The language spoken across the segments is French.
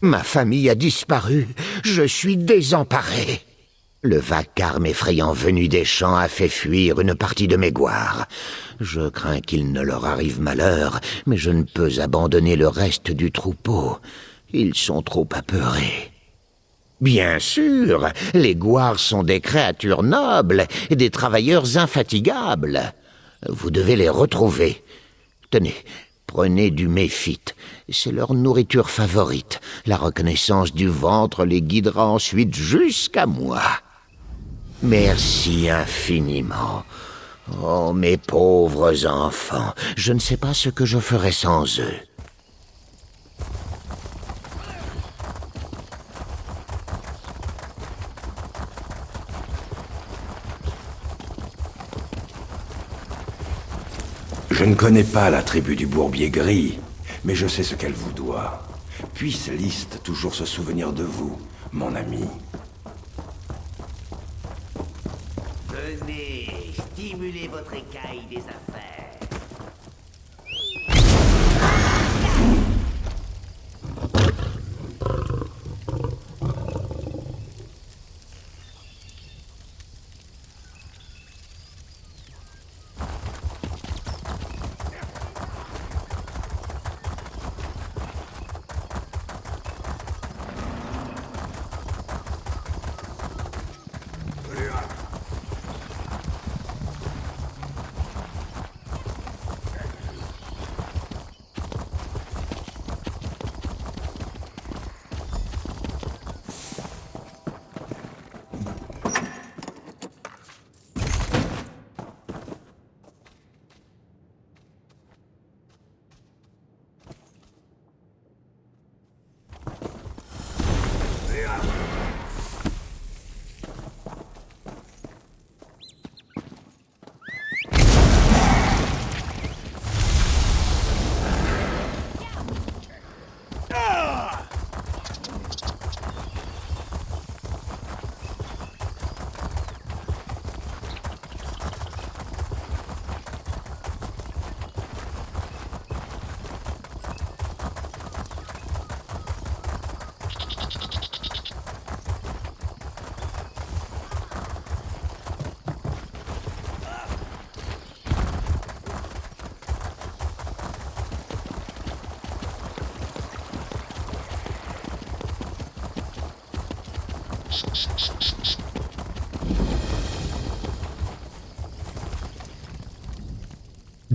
Ma famille a disparu. Je suis désemparé. Le vacarme effrayant venu des champs a fait fuir une partie de mes gouards. Je crains qu'il ne leur arrive malheur, mais je ne peux abandonner le reste du troupeau. Ils sont trop apeurés. Bien sûr, les gouards sont des créatures nobles et des travailleurs infatigables. Vous devez les retrouver. Tenez, prenez du méphite. C'est leur nourriture favorite. La reconnaissance du ventre les guidera ensuite jusqu'à moi. Merci infiniment. Oh, mes pauvres enfants, je ne sais pas ce que je ferais sans eux. Je ne connais pas la tribu du Bourbier Gris, mais je sais ce qu'elle vous doit. Puisse List toujours se souvenir de vous, mon ami. Venez, stimulez votre écaille des affaires.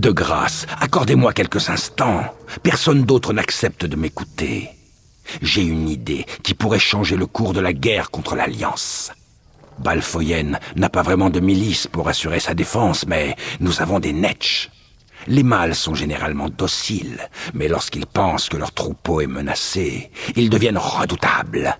De grâce, accordez-moi quelques instants. Personne d'autre n'accepte de m'écouter. J'ai une idée qui pourrait changer le cours de la guerre contre l'Alliance. Balfoyen n'a pas vraiment de milice pour assurer sa défense, mais nous avons des Netch. Les mâles sont généralement dociles, mais lorsqu'ils pensent que leur troupeau est menacé, ils deviennent redoutables.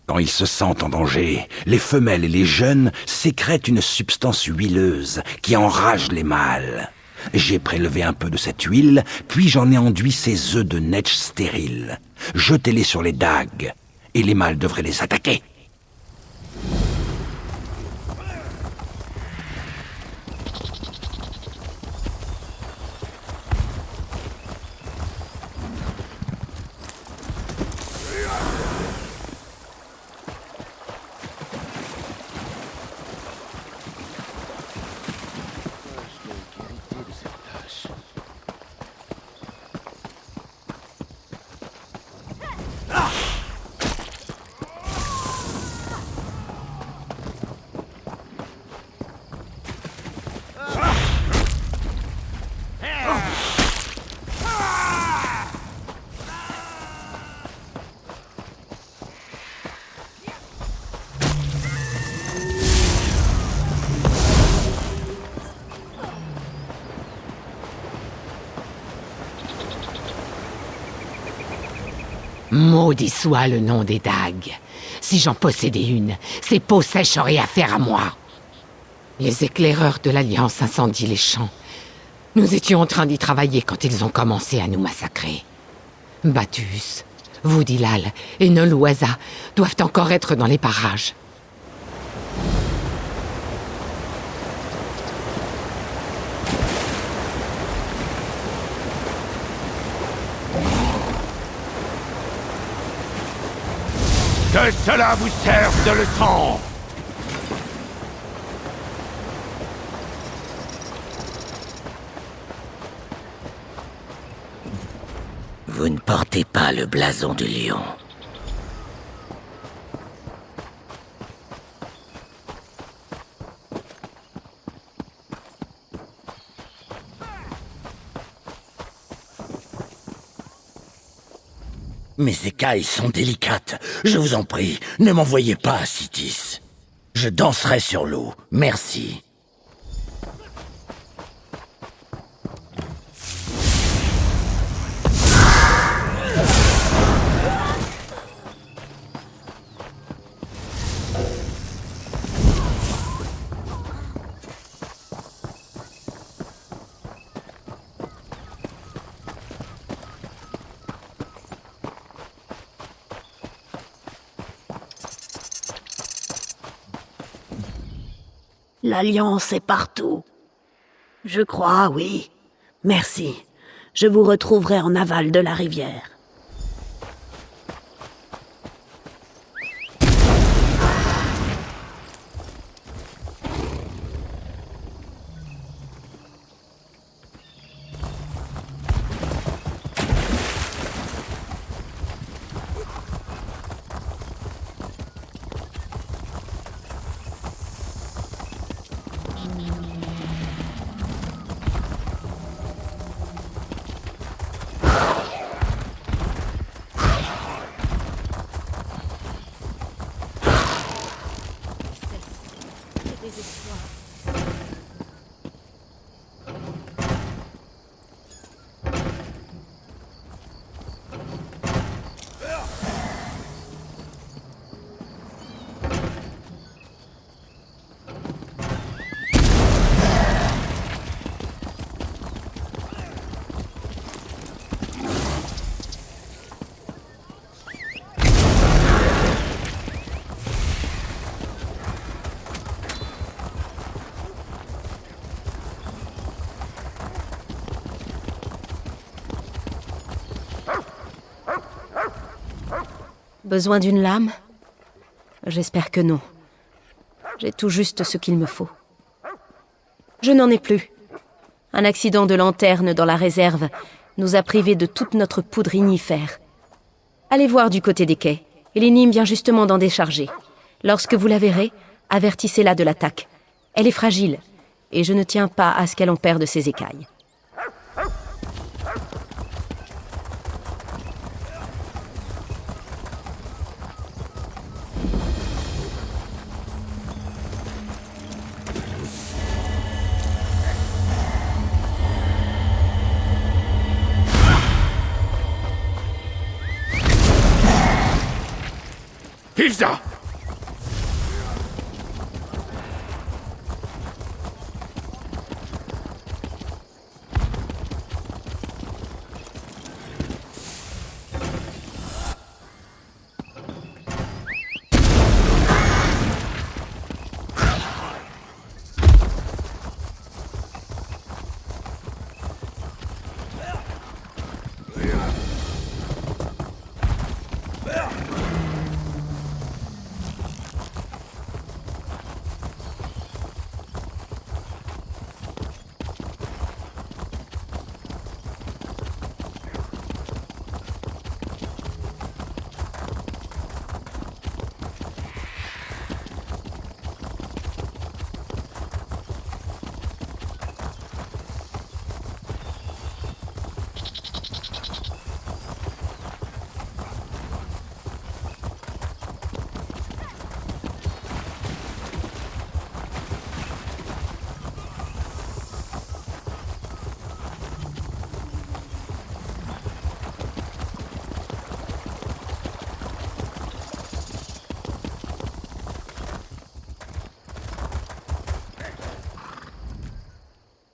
Quand ils se sentent en danger, les femelles et les jeunes sécrètent une substance huileuse qui enrage les mâles. J'ai prélevé un peu de cette huile, puis j'en ai enduit ces œufs de Netch stériles. Jetez-les sur les dagues, et les mâles devraient les attaquer. Maudit soit le nom des dagues. Si j'en possédais une, ces peaux sèches auraient affaire à moi. Les éclaireurs de l'Alliance incendient les champs. Nous étions en train d'y travailler quand ils ont commencé à nous massacrer. Batus, Voudilal et Noluaza doivent encore être dans les parages. Que cela vous serve de leçon! Vous ne portez pas le blason du lion. Mes écailles sont délicates. Je vous en prie, ne m'envoyez pas à Citis. Je danserai sur l'eau. Merci. L'Alliance est partout. Je crois, oui. Merci. Je vous retrouverai en aval de la rivière. Besoin d'une lame? J'espère que non. J'ai tout juste ce qu'il me faut. Je n'en ai plus. Un accident de lanterne dans la réserve nous a privés de toute notre poudre ignifère. Allez voir du côté des quais. Elénim vient justement d'en décharger. Lorsque vous la verrez, avertissez-la de l'attaque. Elle est fragile, et je ne tiens pas à ce qu'elle en perde ses écailles. Hilda!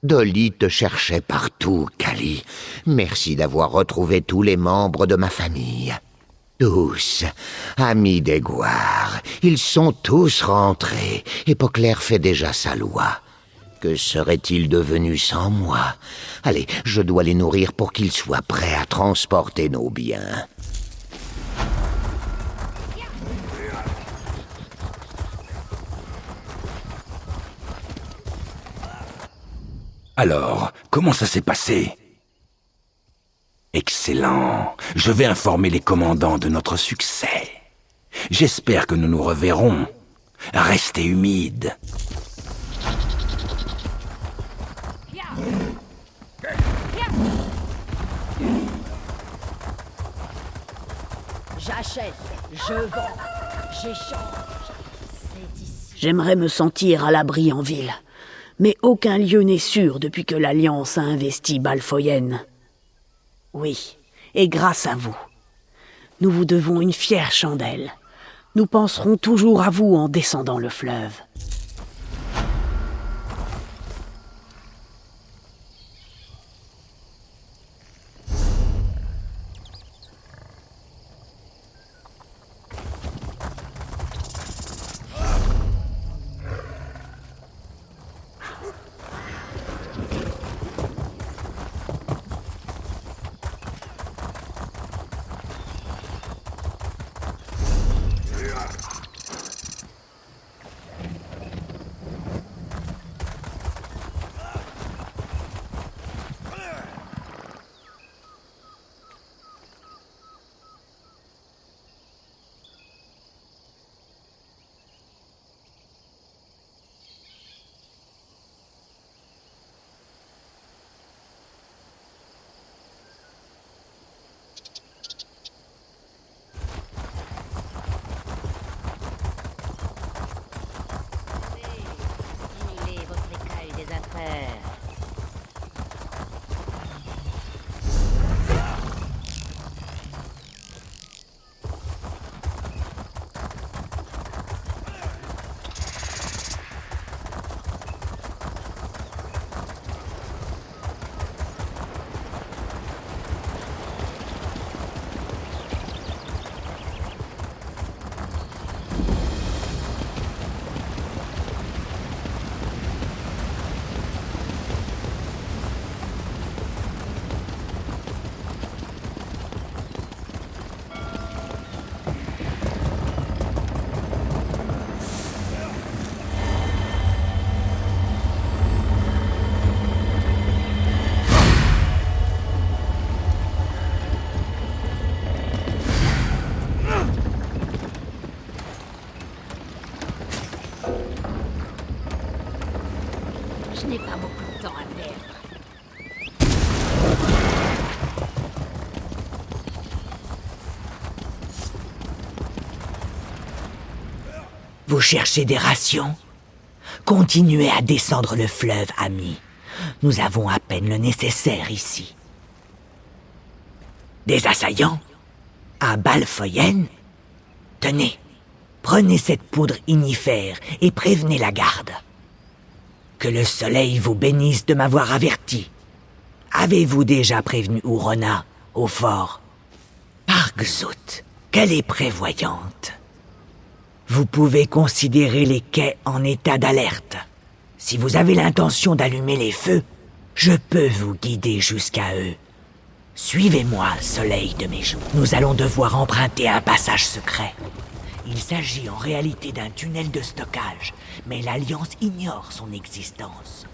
Dolly te cherchait partout, Kali. Merci d'avoir retrouvé tous les membres de ma famille. Tous, amis d'Aigouar, ils sont tous rentrés, et Poclair fait déjà sa loi. Que seraient-ils devenus sans moi? Allez, je dois les nourrir pour qu'ils soient prêts à transporter nos biens. Alors, comment ça s'est passé? Excellent. Je vais informer les commandants de notre succès. J'espère que nous nous reverrons. Restez humides. J'achète, je vends, j'échange. J'aimerais me sentir à l'abri en ville, mais aucun lieu n'est sûr depuis que l'Alliance a investi Balfoyen. Oui, et grâce à vous. Nous vous devons une fière chandelle. Nous penserons toujours à vous en descendant le fleuve. Je n'ai pas beaucoup de temps à perdre. Vous cherchez des rations? Continuez à descendre le fleuve, amis. Nous avons à peine le nécessaire ici. Des assaillants? À Balfoyen? Tenez, prenez cette poudre ignifère et prévenez la garde. Que le soleil vous bénisse de m'avoir averti. Avez-vous déjà prévenu Urona, au fort? Pargzout, qu'elle est prévoyante. Vous pouvez considérer les quais en état d'alerte. Si vous avez l'intention d'allumer les feux, je peux vous guider jusqu'à eux. Suivez-moi, soleil de mes jours. Nous allons devoir emprunter un passage secret. Il s'agit en réalité d'un tunnel de stockage, mais l'Alliance ignore son existence.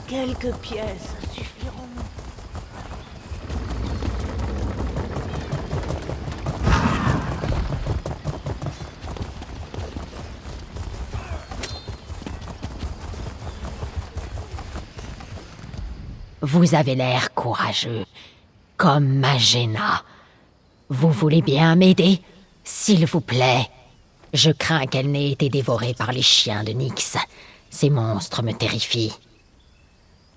Quelques pièces suffiront. Vous avez l'air courageux, comme Magena. Vous voulez bien m'aider, s'il vous plaît? Je crains qu'elle n'ait été dévorée par les chiens de Nyx. Ces monstres me terrifient.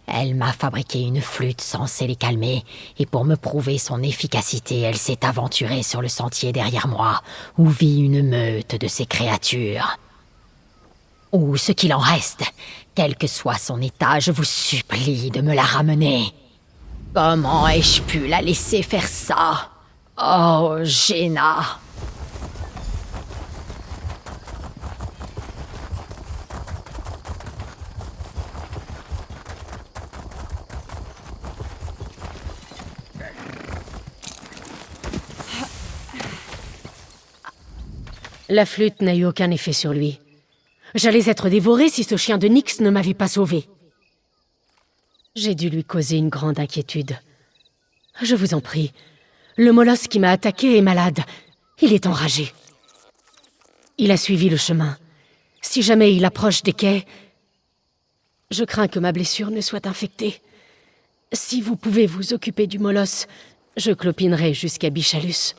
Elle m'a fabriqué une flûte censée les calmer, et pour me prouver son efficacité, elle s'est aventurée sur le sentier derrière moi, où vit une meute de ces créatures. Ou ce qu'il en reste, quel que soit son état, je vous supplie de me la ramener. Comment ai-je pu la laisser faire ça? Oh, Jaina! La flûte n'a eu aucun effet sur lui. J'allais être dévorée si ce chien de Nyx ne m'avait pas sauvée. J'ai dû lui causer une grande inquiétude. Je vous en prie, le molosse qui m'a attaqué est malade. Il est enragé. Il a suivi le chemin. Si jamais il approche des quais, je crains que ma blessure ne soit infectée. Si vous pouvez vous occuper du molosse, je clopinerai jusqu'à Bichalus.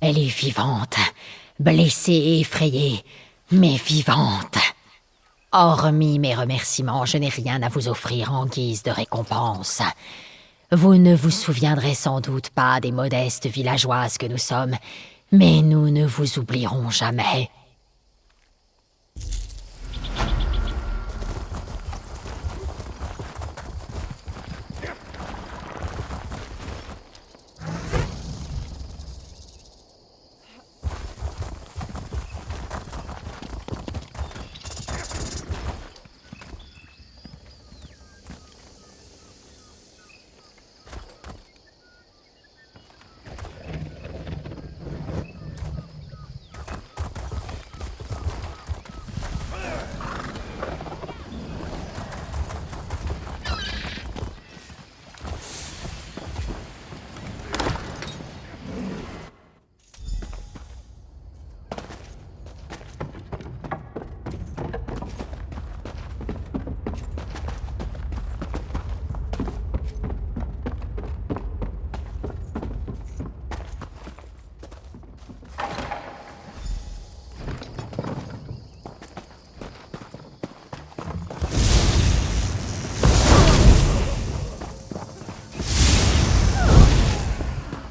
Elle est vivante, blessée et effrayée, mais vivante. Hormis mes remerciements, je n'ai rien à vous offrir en guise de récompense. Vous ne vous souviendrez sans doute pas des modestes villageoises que nous sommes, mais nous ne vous oublierons jamais.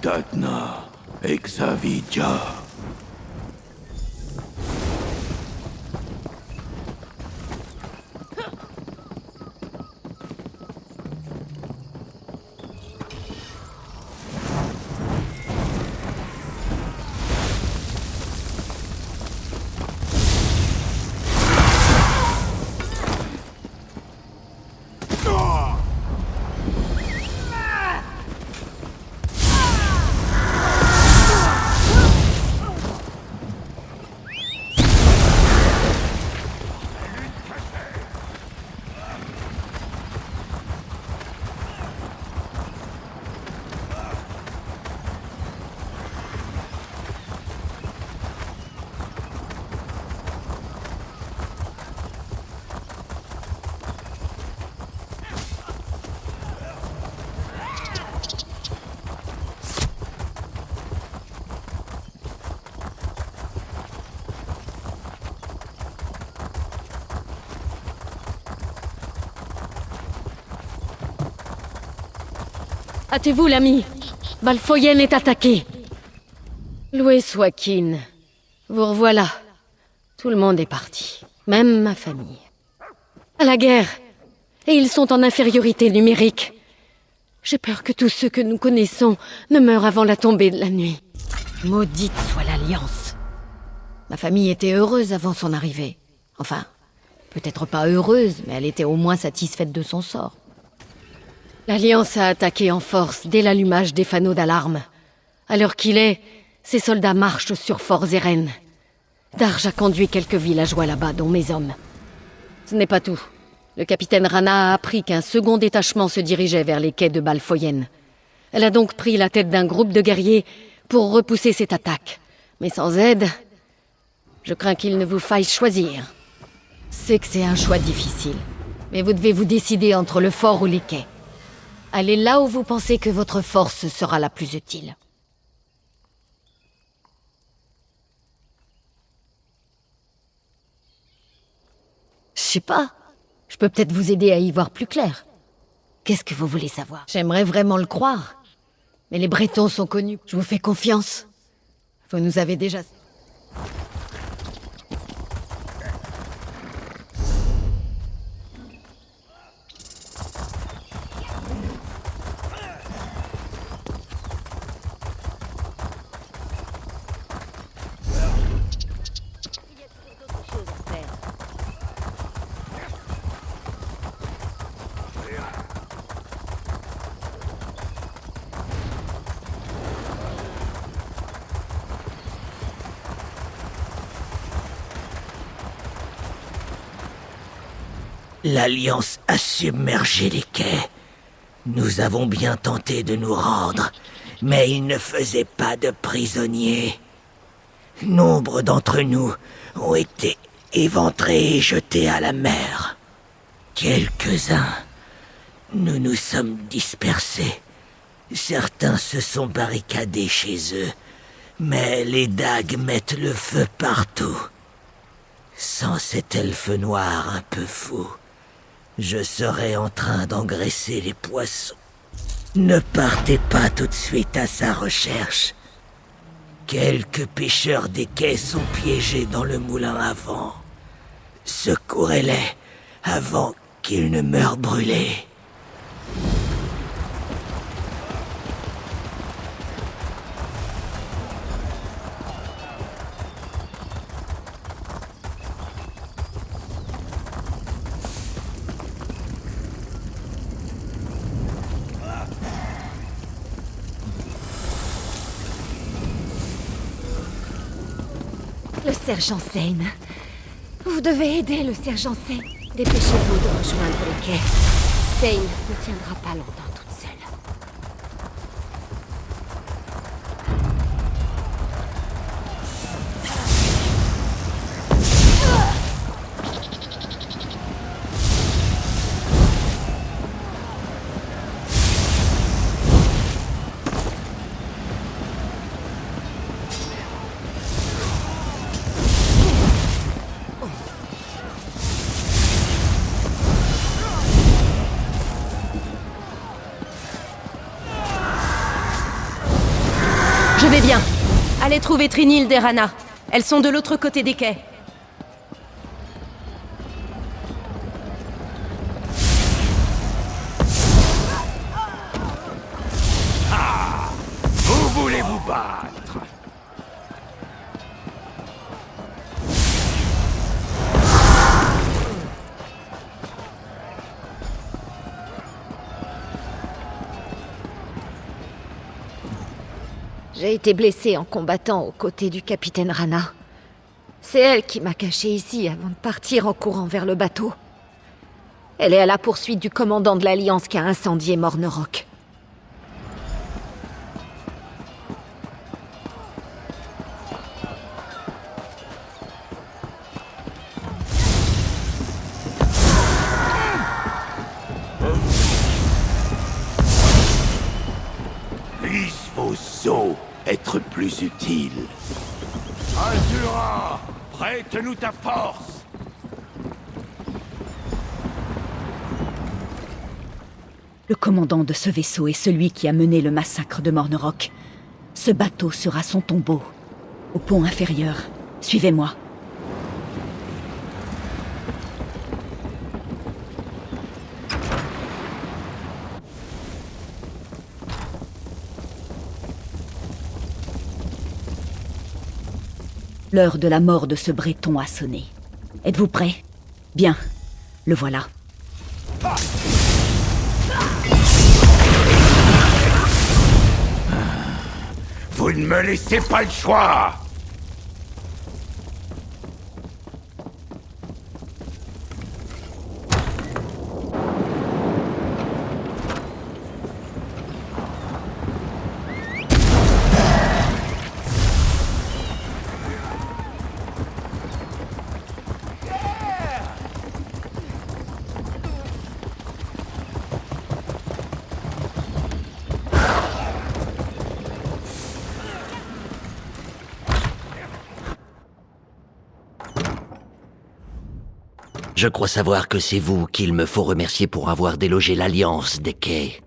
Tatna, Exavidia. Hâtez-vous, l'ami. Balfoyen est attaqué. Loué soit Kin. Vous revoilà. Tout le monde est parti. Même ma famille. À la guerre. Et ils sont en infériorité numérique. J'ai peur que tous ceux que nous connaissons ne meurent avant la tombée de la nuit. Maudite soit l'Alliance. Ma famille était heureuse avant son arrivée. Enfin, peut-être pas heureuse, mais elle était au moins satisfaite de son sort. L'Alliance a attaqué en force dès l'allumage des fanaux d'alarme. À l'heure qu'il est, ses soldats marchent sur Fort Zeren. Darge a conduit quelques villageois là-bas, dont mes hommes. Ce n'est pas tout. Le capitaine Rana a appris qu'un second détachement se dirigeait vers les quais de Balfoyen. Elle a donc pris la tête d'un groupe de guerriers pour repousser cette attaque. Mais sans aide, je crains qu'il ne vous faille choisir. C'est que c'est un choix difficile. Mais vous devez vous décider entre le fort ou les quais. Allez là où vous pensez que votre force sera la plus utile. Je sais pas. Je peux peut-être vous aider à y voir plus clair. Qu'est-ce que vous voulez savoir? J'aimerais vraiment le croire. Mais les Bretons sont connus. Je vous fais confiance. Vous nous avez déjà... L'Alliance a submergé les quais. Nous avons bien tenté de nous rendre, mais ils ne faisaient pas de prisonniers. Nombre d'entre nous ont été éventrés et jetés à la mer. Quelques-uns, nous nous sommes dispersés. Certains se sont barricadés chez eux, mais les dagues mettent le feu partout. Sans cet elfe noir un peu fou, je serais en train d'engraisser les poissons. Ne partez pas tout de suite à sa recherche. Quelques pêcheurs des quais sont piégés dans le moulin à vent. Secourez-les avant qu'ils ne meurent brûlés. Le sergent Zane. Vous devez aider le sergent Zane. Dépêchez-vous de rejoindre le quai. Zane ne tiendra pas longtemps toute seule. Je vais bien. Allez trouver Trinilde et Rana. Elles sont de l'autre côté des quais. Vous voulez vous battre? J'ai été blessée en combattant aux côtés du capitaine Rana. C'est elle qui m'a cachée ici avant de partir en courant vers le bateau. Elle est à la poursuite du commandant de l'Alliance qui a incendié Morneroc. Puissent vos os être plus utiles. Azura, prête-nous ta force. Le commandant de ce vaisseau est celui qui a mené le massacre de Morneroc. Ce bateau sera son tombeau, au pont inférieur. Suivez-moi. L'heure de la mort de ce Breton a sonné. Êtes-vous prêts? Bien, le voilà. Vous ne me laissez pas le choix. Je crois savoir que c'est vous qu'il me faut remercier pour avoir délogé l'Alliance des quais.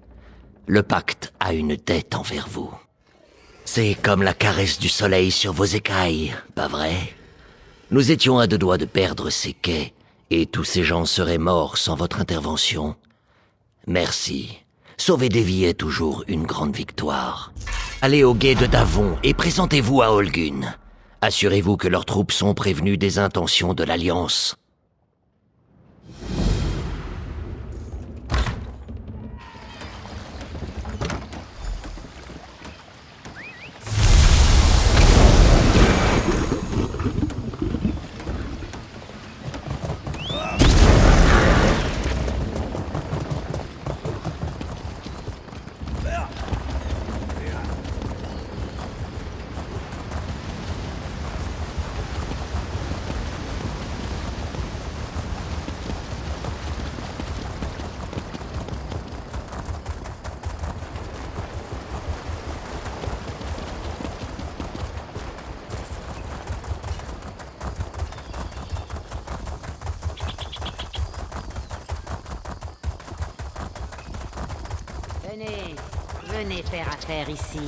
Le pacte a une dette envers vous. C'est comme la caresse du soleil sur vos écailles, pas vrai? Nous étions à deux doigts de perdre ces quais, et tous ces gens seraient morts sans votre intervention. Merci. Sauver des vies est toujours une grande victoire. Allez au guet de Davon et présentez-vous à Holgun. Assurez-vous que leurs troupes sont prévenues des intentions de l'Alliance. Venez faire affaire ici.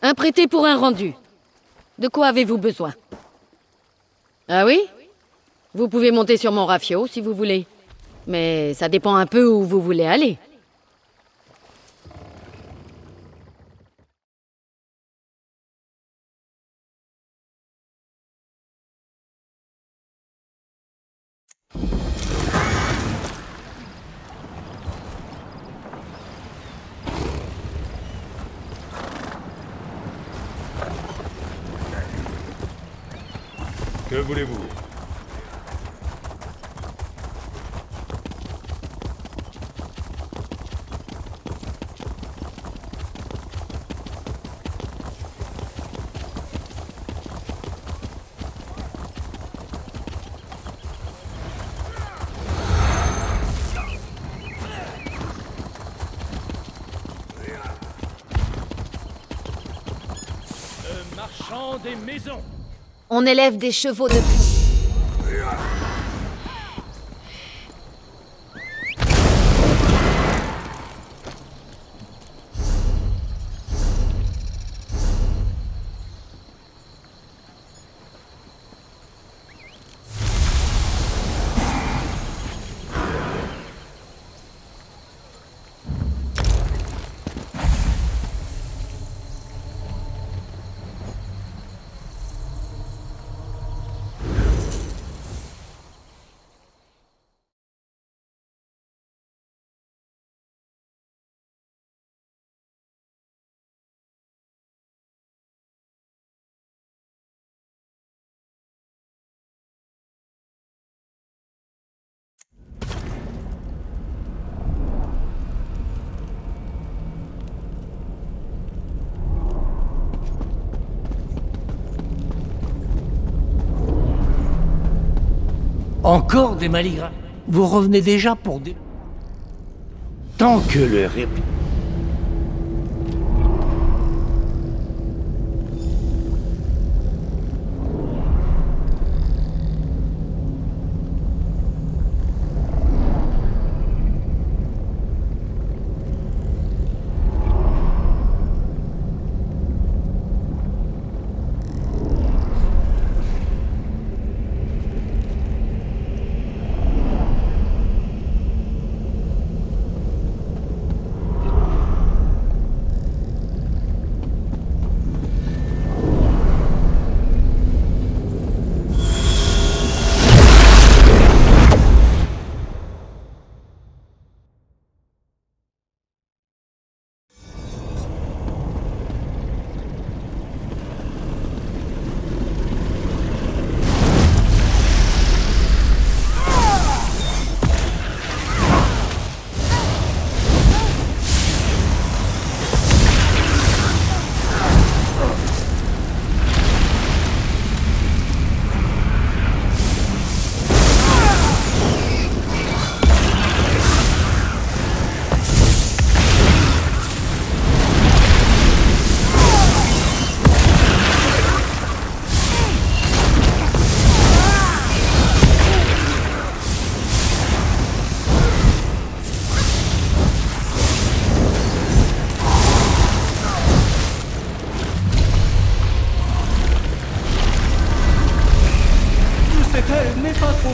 Un prêté pour un rendu. De quoi avez-vous besoin? Ah oui? Vous pouvez monter sur mon rafio si vous voulez. Mais ça dépend un peu où vous voulez aller. Que voulez-vous? Le marchand des maisons. On élève des chevaux de... Encore des maligrats. Vous revenez déjà pour des... Tant que le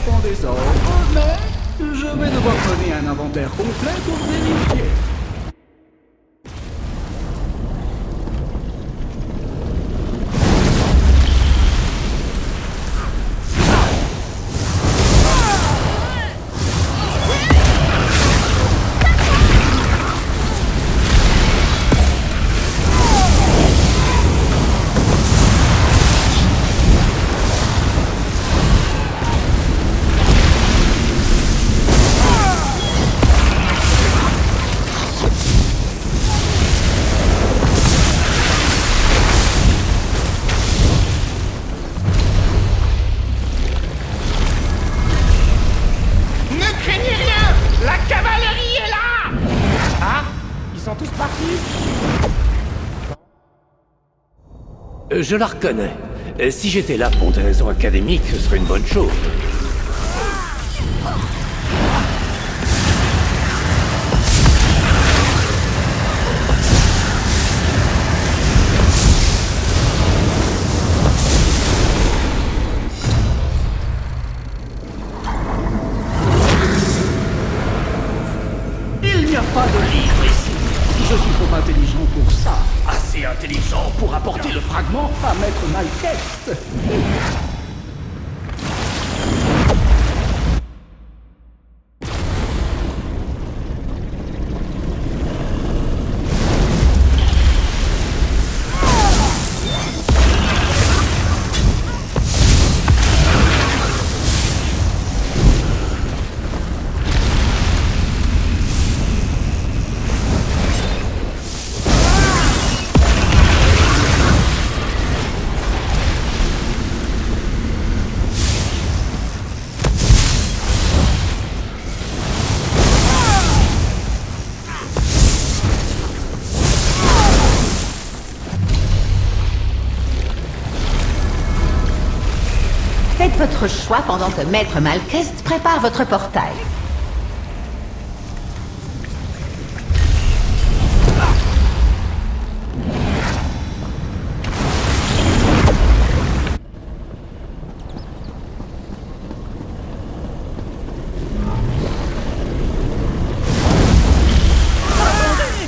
trop en désordre, mais je vais devoir mener un inventaire complet pour vérifier. Je la reconnais. Si j'étais là pour des raisons académiques, ce serait une bonne chose. Il n'y a pas de livre ici. Je suis trop intelligent pour ça. Assez intelligent pour apporter le fragment à Maître Malkest. Faites votre choix pendant que Maître Malkest prépare votre portail.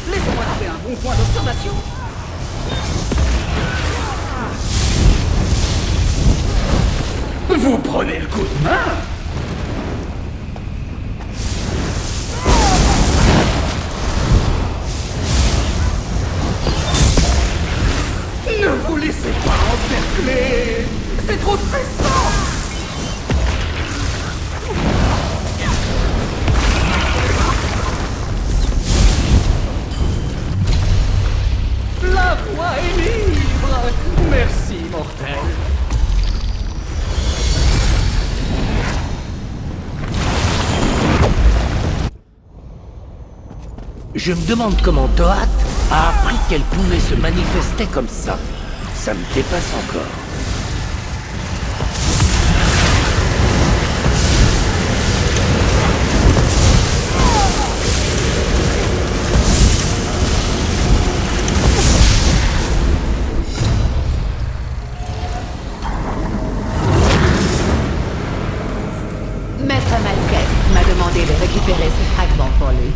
Laissez-moi trouver un bon point d'observation. Vous prenez le coup de main? Ne vous laissez pas encercler! C'est trop stressant! La voie est libre. Merci, mortel. Je me demande comment Tohat a appris qu'elle pouvait se manifester comme ça. Ça me dépasse encore. Maître Malkest m'a demandé de récupérer ce fragment pour lui.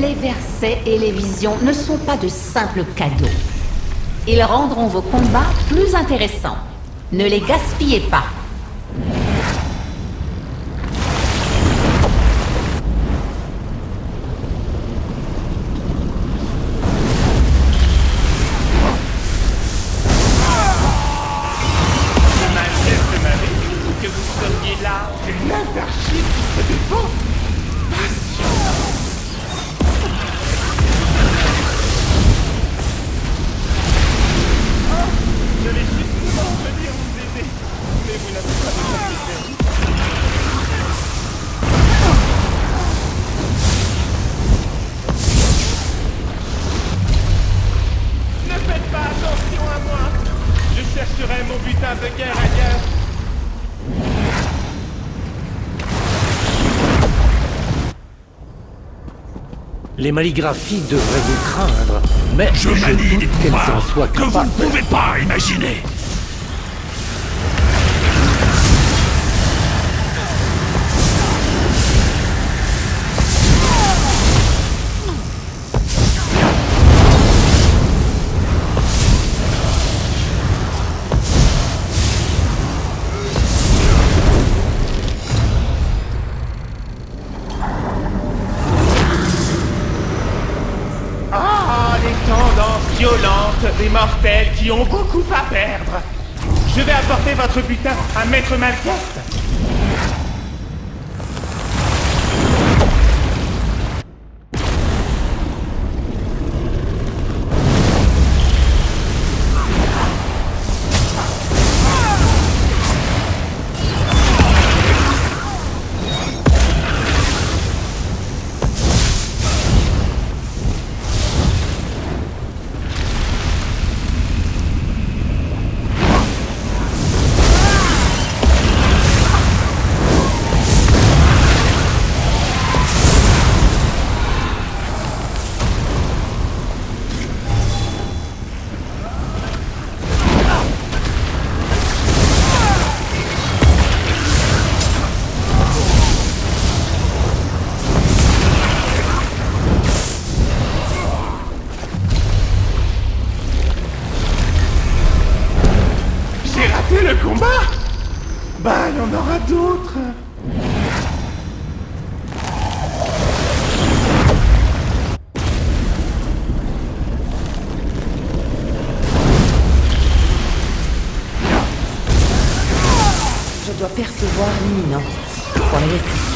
Les versets et les visions ne sont pas de simples cadeaux. Ils rendront vos combats plus intéressants. Ne les gaspillez pas. putain de guerre ailleurs. Les malligraphies devraient vous craindre, mais je manie des doute qu'elles en soient que vous capables. ne pouvez pas imaginer. Violente des mortels qui ont beaucoup à perdre. Je vais apporter votre butin à Maître Malquette. Le combat? Bah, il y en aura d'autres. Je dois percevoir l'imminent. Pour les récits.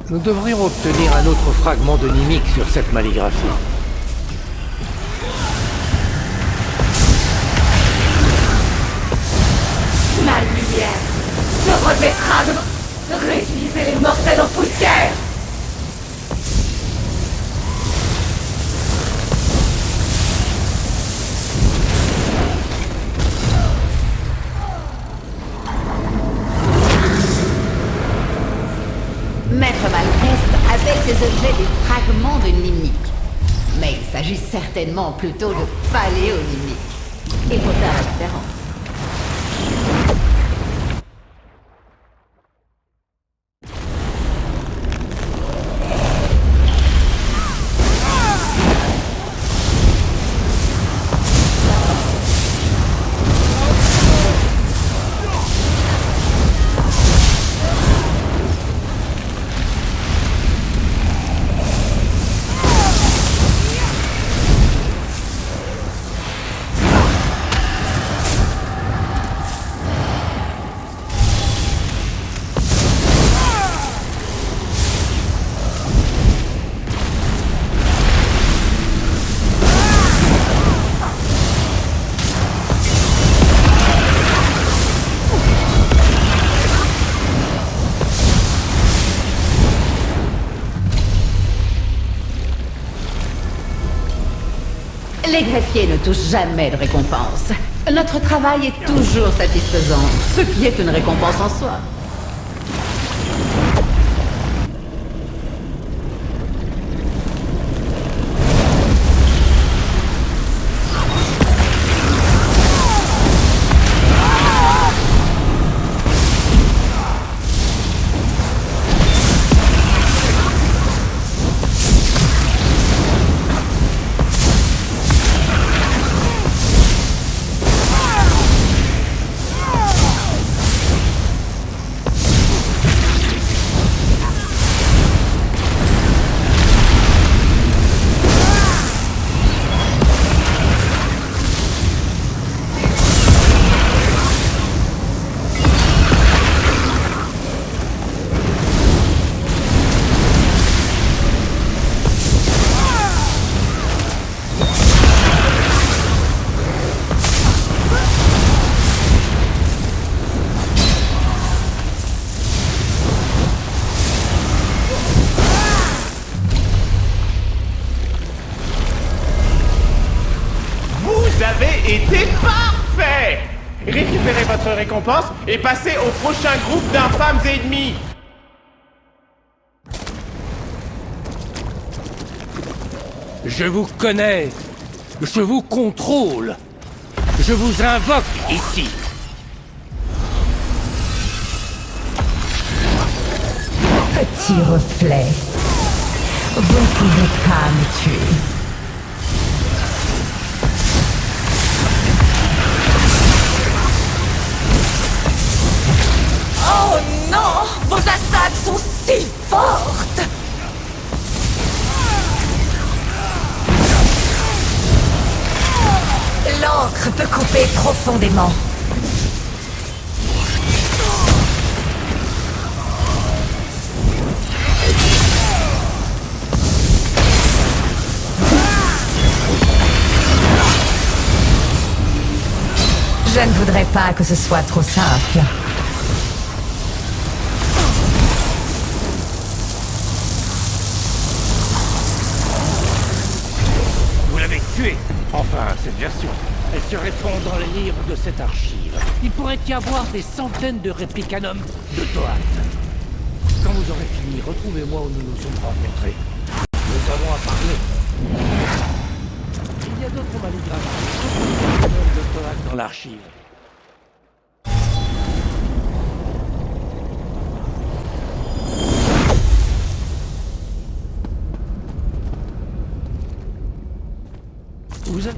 Nous devrions obtenir un autre fragment de Nimique sur cette malligraphie. Ma lumière se revêtra de réduisez les mortels en poussière. Maître Malquette appelle ces objets des fragments de Nimique. Mais il s'agit certainement plutôt de paléonimique. Il faut faire la différence. Les greffiers ne touchent jamais de récompense. Notre travail est toujours satisfaisant, ce qui est une récompense en soi. été parfait! Récupérez votre récompense et passez au prochain groupe d'infâmes ennemis! Je vous connais. Je vous contrôle. Je vous invoque ici. Petit reflet, vous ne pouvez pas me tuer. Oh non! Vos attaques sont si fortes! L'encre peut couper profondément. Je ne voudrais pas que ce soit trop simple. Vous l'avez tué. Enfin, cette version. Elle se répand dans les livres de cette archive. Il pourrait y avoir des centaines de réplicanums de Toat. Quand vous aurez fini, retrouvez-moi où nous nous sommes rencontrés. Nous avons à parler. Il y a d'autres manigrammes de Toat dans l'archive. Vous êtes...